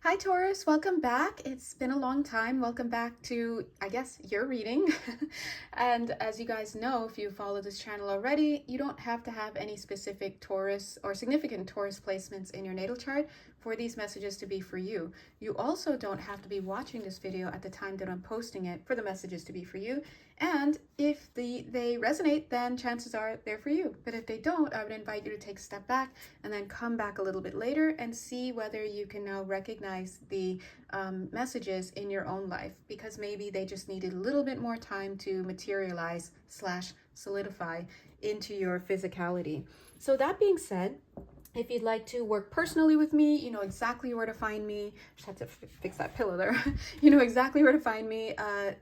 Hi Taurus, welcome back. It's been a long time. Welcome back to, I guess, your reading. And as you guys know, if you follow this channel already, you don't have to have any specific Taurus or significant Taurus placements in your natal chart for these messages to be for you. You also don't have to be watching this video at the time that I'm posting it for the messages to be for you. And if they resonate, then chances are they're for you. But if they don't, I would invite you to take a step back and then come back a little bit later and see whether you can now recognize the messages in your own life, because maybe they just needed a little bit more time to materialize / solidify into your physicality. So that being said, if you'd like to work personally with me, you know exactly where to find me. Just had to fix that pillow there. You know exactly where to find me.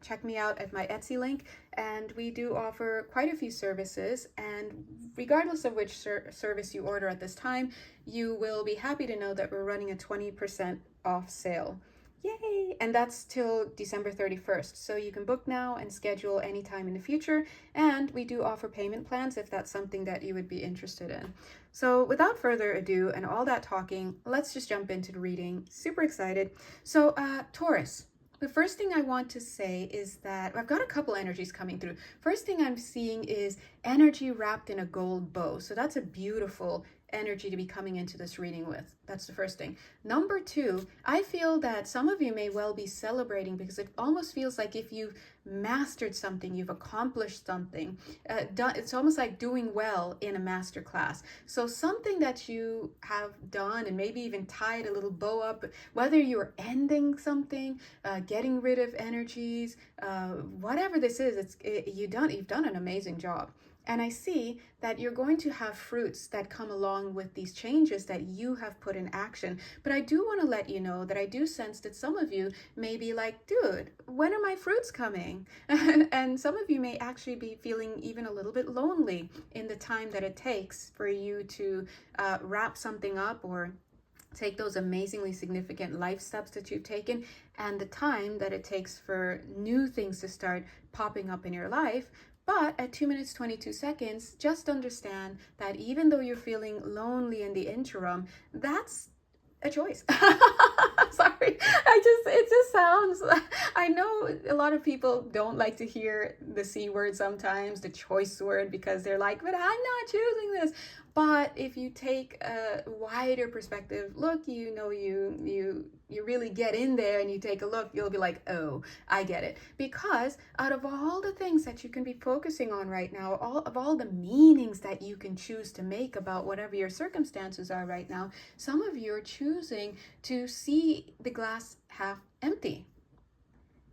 Check me out at my Etsy link. And we do offer quite a few services. And regardless of which service you order at this time, you will be happy to know that we're running a 20% off sale. Yay! And that's till December 31st. So you can book now and schedule anytime in the future. And we do offer payment plans if that's something that you would be interested in. So without further ado and all that talking, let's just jump into the reading. Super excited. So Taurus, the first thing I want to say is that I've got a couple energies coming through. First thing I'm seeing is energy wrapped in a gold bow. So that's a beautiful energy to be coming into this reading with. That's the first thing. Number two, I feel that some of you may well be celebrating because it almost feels like if you've mastered something, you've accomplished something. It's almost like doing well in a master class. So something that you have done and maybe even tied a little bow up, whether you're ending something, getting rid of energies, whatever this is, you've done an amazing job. And I see that you're going to have fruits that come along with these changes that you have put in action. But I do want to let you know that I do sense that some of you may be like, dude, when are my fruits coming? And some of you may actually be feeling even a little bit lonely in the time that it takes for you to wrap something up or take those amazingly significant life steps that you've taken, and the time that it takes for new things to start popping up in your life. But at 2 minutes, 22 seconds, just understand that even though you're feeling lonely in the interim, that's a choice. Sorry, it just sounds, I know a lot of people don't like to hear the C word sometimes, the choice word, because they're like, but I'm not choosing this. But if you take a wider perspective, look, you know, you really get in there and you take a look, you'll be like, oh, I get it. Because out of all the things that you can be focusing on right now, all the meanings that you can choose to make about whatever your circumstances are right now, some of you are choosing to see the glass half empty.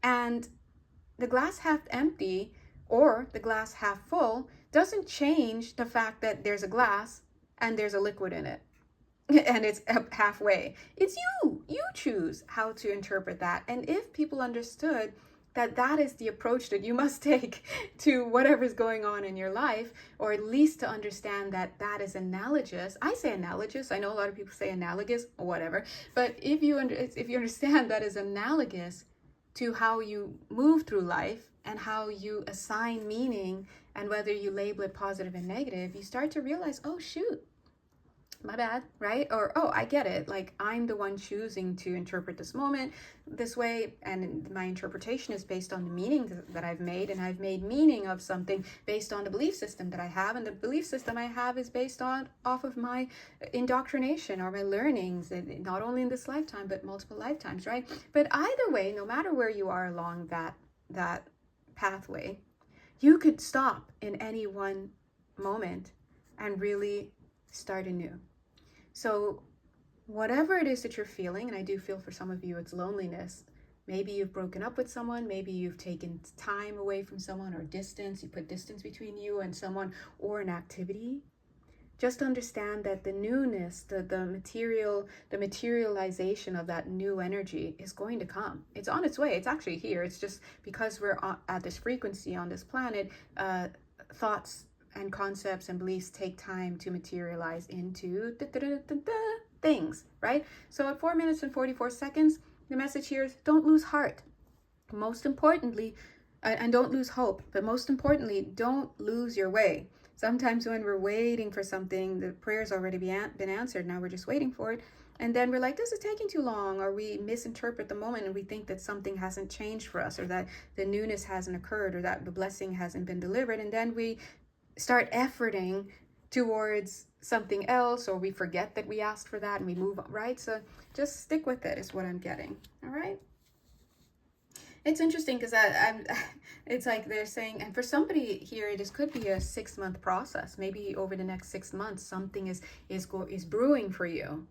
And the glass half empty or the glass half full doesn't change the fact that there's a glass and there's a liquid in it and it's halfway. It's you choose how to interpret that. And if people understood that that is the approach that you must take to whatever's going on in your life, or at least to understand that that is analogous. I say analogous. I know a lot of people say analogous or whatever, but if you understand that is analogous to how you move through life and how you assign meaning and whether you label it positive and negative, you start to realize, oh shoot, my bad, right? Or, oh, I get it. Like, I'm the one choosing to interpret this moment this way, and my interpretation is based on the meaning that I've made, and I've made meaning of something based on the belief system that I have, and the belief system I have is based off of my indoctrination or my learnings, not only in this lifetime, but multiple lifetimes, right? But either way, no matter where you are along that pathway, you could stop in any one moment and really start anew. So whatever it is that you're feeling, and I do feel for some of you it's loneliness. Maybe you've broken up with someone, maybe you've taken time away from someone, or distance, you put distance between you and someone or an activity. Just understand that the newness, the materialization of that new energy is going to come. It's on its way. It's actually here. It's just because we're at this frequency on this planet, thoughts and concepts and beliefs take time to materialize into things, right? So at 4 minutes and 44 seconds, the message here is don't lose heart. Most importantly, and don't lose hope, but most importantly, don't lose your way. Sometimes when we're waiting for something, the prayer's already been answered. Now we're just waiting for it. And then we're like, this is taking too long, or we misinterpret the moment and we think that something hasn't changed for us, or that the newness hasn't occurred, or that the blessing hasn't been delivered. And then we start efforting towards something else, or we forget that we asked for that and we move on, right? So just stick with it is what I'm getting. All right. It's interesting because I'm it's like they're saying, and for somebody here, this could be a 6-month process. Maybe over the next 6 months, something is brewing for you.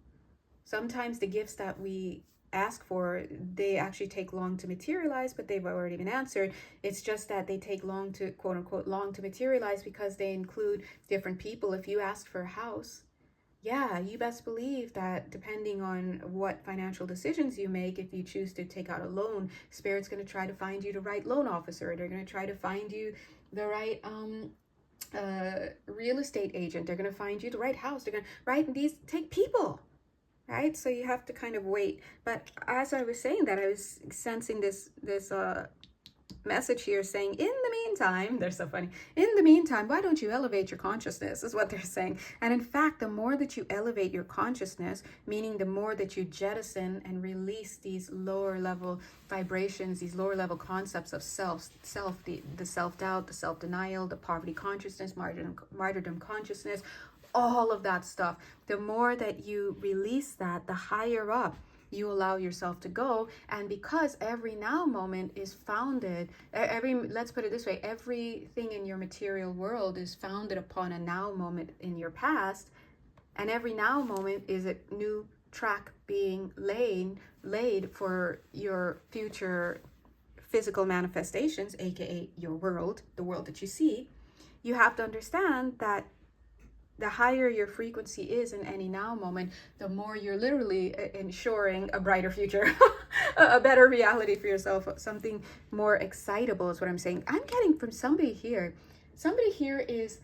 Sometimes the gifts that we ask for, they actually take long to materialize, but they've already been answered. It's just that they take long to, quote unquote, long to materialize because they include different people. If you ask for a house, yeah, you best believe that depending on what financial decisions you make, if you choose to take out a loan, Spirit's going to try to find you the right loan officer. They're going to try to find you the right real estate agent. They're going to find you the right house. They're going to, right? And these take people, right? So you have to kind of wait. But as I was saying that, I was sensing this message here saying, in the meantime, they're so funny, in the meantime, why don't you elevate your consciousness, is what they're saying. And in fact, the more that you elevate your consciousness, meaning the more that you jettison and release these lower level vibrations, these lower level concepts of the self-doubt, the self-denial, the poverty consciousness, martyrdom consciousness, all of that stuff, the more that you release that, the higher up you allow yourself to go. And because every now moment is founded, let's put it this way, everything in your material world is founded upon a now moment in your past, and every now moment is a new track being laid for your future physical manifestations, aka your world, the world that you see. You have to understand that the higher your frequency is in any now moment, the more you're literally ensuring a brighter future, a better reality for yourself, something more excitable is what I'm saying. I'm getting from somebody here is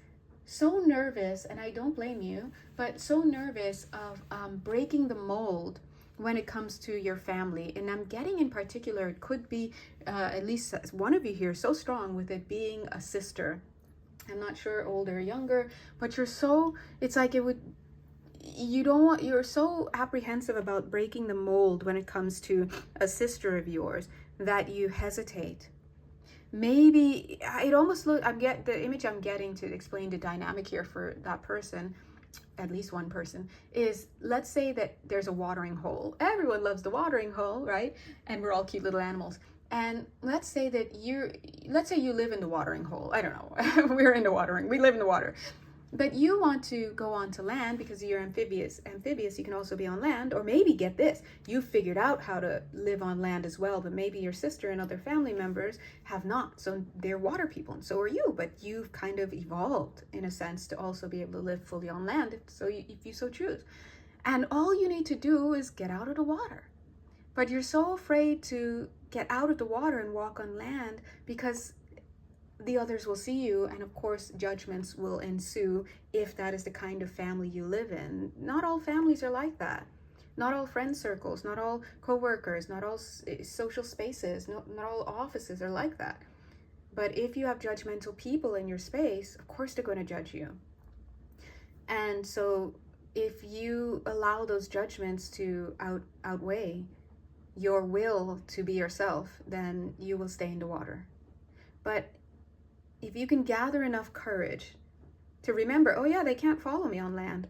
so nervous, and I don't blame you, but so nervous of breaking the mold when it comes to your family. And I'm getting in particular, it could be at least one of you here so strong with it being a sister. I'm not sure older or younger, but you're so, it's like you're so apprehensive about breaking the mold when it comes to a sister of yours that you hesitate. Maybe it almost the image I'm getting to explain the dynamic here for that person, at least one person, is, let's say that there's a watering hole. Everyone loves the watering hole, right? And we're all cute little animals. And let's say you live in the watering hole. I don't know. We're into watering. We live in the water. But you want to go onto land because you're amphibious. You can also be on land. Or maybe, get this, you figured out how to live on land as well, but maybe your sister and other family members have not. So they're water people, and so are you. But you've kind of evolved, in a sense, to also be able to live fully on land, if you so choose. And all you need to do is get out of the water. But you're so afraid to get out of the water and walk on land because the others will see you, and of course judgments will ensue if that is the kind of family you live in. Not all families are like that. Not all friend circles, not all co-workers, not all social spaces, not all offices are like that. But if you have judgmental people in your space, of course they're going to judge you. And so if you allow those judgments to outweigh your will to be yourself, then you will stay in the water. But if you can gather enough courage to remember, oh yeah, they can't follow me on land.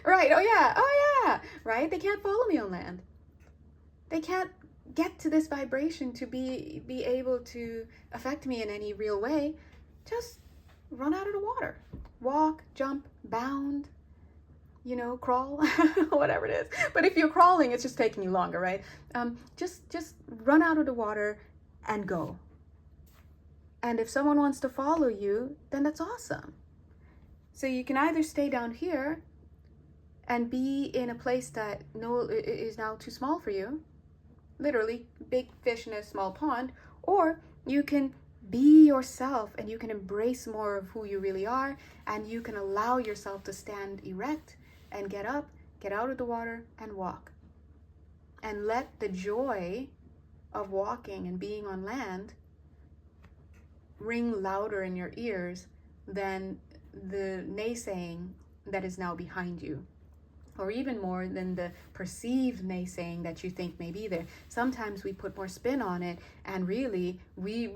Right, oh yeah, right? They can't follow me on land. They can't get to this vibration to be able to affect me in any real way. Just run out of the water. Walk, jump, bound, crawl, whatever it is. But if you're crawling, it's just taking you longer, right? Just run out of the water and go. And if someone wants to follow you, then that's awesome. So you can either stay down here and be in a place that is now too small for you, literally big fish in a small pond, or you can be yourself and you can embrace more of who you really are, and you can allow yourself to stand erect and get up, get out of the water and walk. And let the joy of walking and being on land ring louder in your ears than the naysaying that is now behind you. or even more than the perceived naysaying that you think may be there. Sometimes we put more spin on it, and really we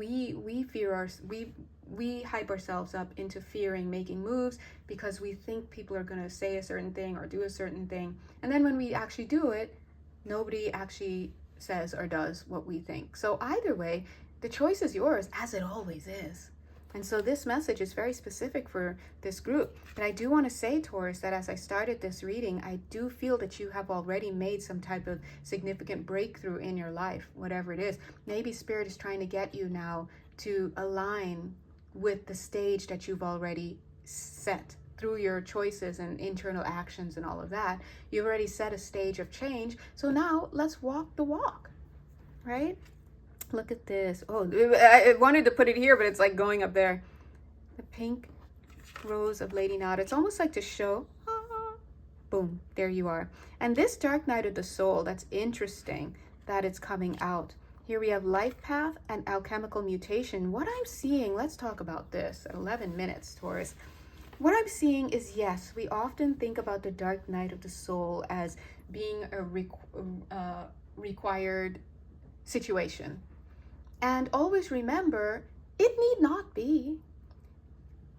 hype ourselves up into fearing making moves because we think people are going to say a certain thing or do a certain thing, and then when we actually do it, nobody actually says or does what we think. So either way, the choice is yours, as it always is. And so this message is very specific for this group. But I do want to say, Taurus, that as I started this reading, I do feel that you have already made some type of significant breakthrough in your life, whatever it is. Maybe Spirit is trying to get you now to align with the stage that you've already set through your choices and internal actions and all of that. You've already set a stage of change. So now let's walk the walk, right? Look at this. Oh, I wanted to put it here, but it's like going up there. The pink rose of Lady Nada. It's almost like to show. Boom, there you are. And this dark night of the soul, that's interesting that it's coming out. Here we have life path and alchemical mutation. What I'm seeing, let's talk about this at 11 minutes, Taurus. What I'm seeing is, yes, we often think about the dark night of the soul as being a required situation. And always remember, it need not be.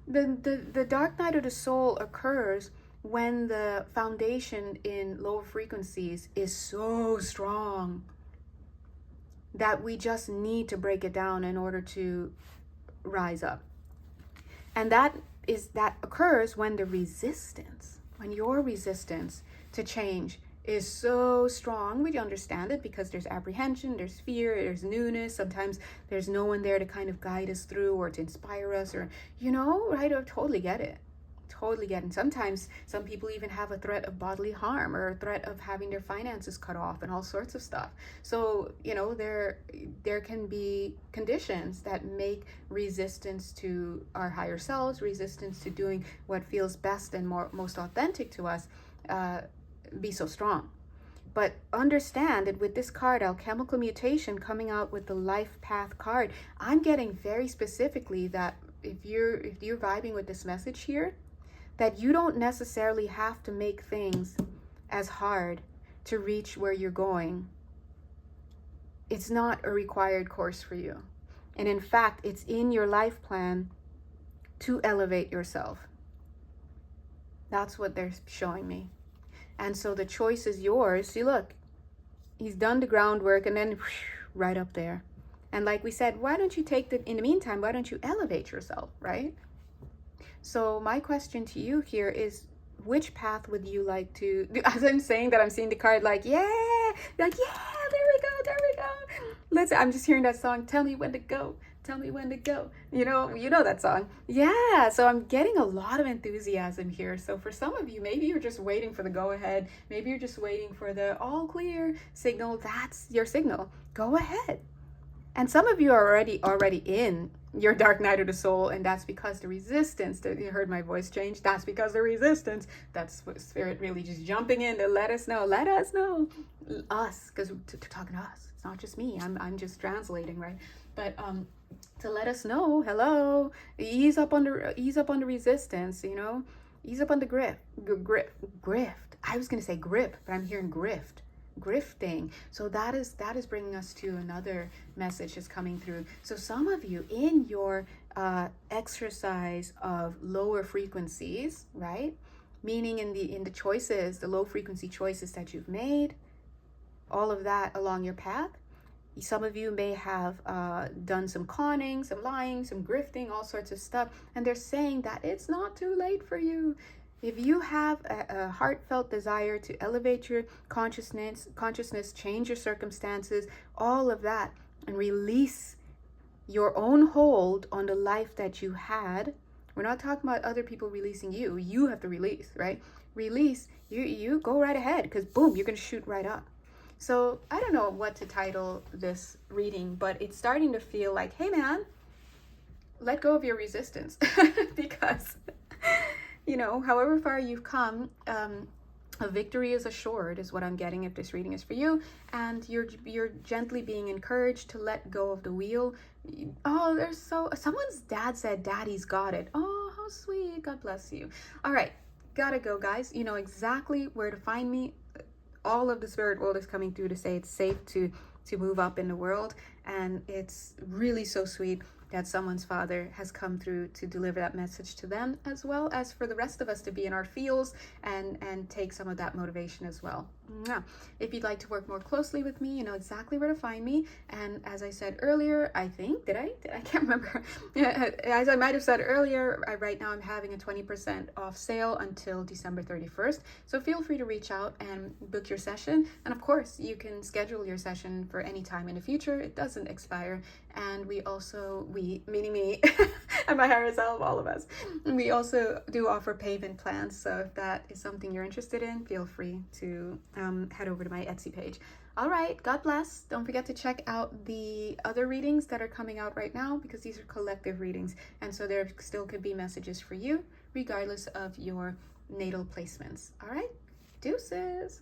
The dark night of the soul occurs when the foundation in lower frequencies is so strong that we just need to break it down in order to rise up. And that occurs when when your resistance to change is so strong. We understand it because there's apprehension, there's fear, there's newness. Sometimes there's no one there to kind of guide us through or to inspire us, or, right? I totally get it. Totally get it. And sometimes some people even have a threat of bodily harm or a threat of having their finances cut off and all sorts of stuff. So, there can be conditions that make resistance to our higher selves, resistance to doing what feels best and most authentic to us, be so strong. But understand that with this card, alchemical mutation, coming out with the life path card, I'm getting very specifically that if you're vibing with this message here, that you don't necessarily have to make things as hard to reach where you're going. It's not a required course for you. And in fact, it's in your life plan to elevate yourself. That's what they're showing me. And so the choice is yours. See, look, he's done the groundwork and then right up there. And like we said, why don't you in the meantime, why don't you elevate yourself, right? So my question to you here is, which path would you like to do? As I'm saying that, I'm seeing the card there we go. I'm just hearing that song, Tell Me When to Go. Tell me when to go. You know that song. Yeah, so I'm getting a lot of enthusiasm here. So for some of you, maybe you're just waiting for the go ahead. Maybe you're just waiting for the all clear signal. That's your signal. Go ahead. And some of you are already in your dark night of the soul, and that's because the resistance, you heard my voice change, that's because the resistance, that's what Spirit really just jumping in to let us know, us, because they're talking to us. It's not just me, I'm just translating, right? But to let us know, hello, ease up on the resistance, ease up on the grift. I was going to say grip, but I'm hearing grifting. So that is bringing us to another message that's coming through. So some of you in your exercise of lower frequencies, right? Meaning in the choices, the low frequency choices that you've made, all of that along your path. Some of you may have done some conning, some lying, some grifting, all sorts of stuff. And they're saying that it's not too late for you. If you have a heartfelt desire to elevate your consciousness, change your circumstances, all of that, and release your own hold on the life that you had. We're not talking about other people releasing you. You have to release, right? Release, you go right ahead, because boom, you're going to shoot right up. So I don't know what to title this reading, but it's starting to feel like, hey man, let go of your resistance because, however far you've come, a victory is assured is what I'm getting if this reading is for you. And you're gently being encouraged to let go of the wheel. Oh, someone's dad said, Daddy's got it. Oh, how sweet. God bless you. All right. gotta go, guys. You know exactly where to find me. All of the spirit world is coming through to say it's safe to move up in the world, and it's really so sweet that someone's father has come through to deliver that message to them, as well as for the rest of us to be in our fields and take some of that motivation as well. If you'd like to work more closely with me, you know exactly where to find me. And as I said earlier, I think, I can't remember. As I might have said earlier, right now I'm having a 20% off sale until December 31st. So feel free to reach out and book your session. And of course, you can schedule your session for any time in the future. It doesn't expire. And we also, meaning me and my higher self, all of us, we also do offer payment plans. So if that is something you're interested in, feel free to head over to my Etsy page. All right, God bless. Don't forget to check out the other readings that are coming out right now, because these are collective readings. And so there still could be messages for you, regardless of your natal placements. All right, deuces.